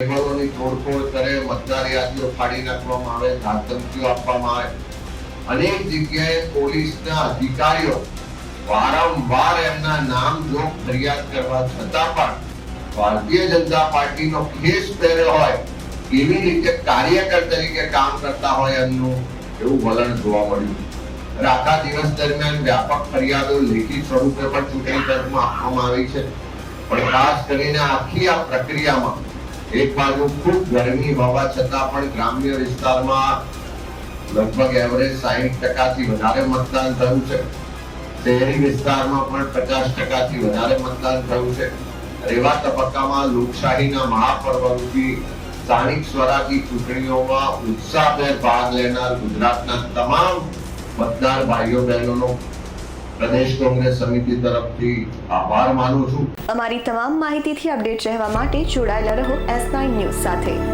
ટેબલોની તોડફોડ કરે, મતદાર યાદીઓ ફાડી નાખવામાં આવે, ધાકધમકીઓ આપવામાં આવે. અનેક જગ્યાએ પોલીસના અધિકારીઓ વારંવાર એમના નામ જોગ ફરિયાદ કરવા છતાં પણ ભારતીય જનતા પાર્ટીનો ખેસ પહેર્યો હોય કેવી રીતે કાર્યકર તરીકે કામ કરતા હોય એમનું એવું વલણ જોવા મળ્યું. આખા દિવસ દરમિયાન વ્યાપક ફરિયાદો લેખિત સ્વરૂપે પણ ચૂંટણી પંચમાં આપવામાં આવી છે. પણ ખાસ કરીને આખી આ પ્રક્રિયામાં એક બાજુ ખૂબ ગરમી હોવા છતાં પણ ગ્રામ્ય વિસ્તારમાં લગભગ એવરેજ 60% થી વધારે મતદાન થયું છે. શહેરી વિસ્તારમાં પણ 50% થી વધારે મતદાન થયું છે. એવા તબક્કામાં લોકશાહીના મહાપર્વથી સ્થાનિક સ્વરાજની ચૂંટણીઓમાં ઉત્સાહભેર ભાગ લેનાર ગુજરાતના તમામ મતદાર ભાઈઓ બહેનોનો પ્રદેશ કોંગ્રેસ સમિતિ તરફથી આભાર માનું છું. અમારી તમામ માહિતીથી અપડેટ રહેવા માટે જોડાયેલા રહો S9 ન્યૂઝ સાથે.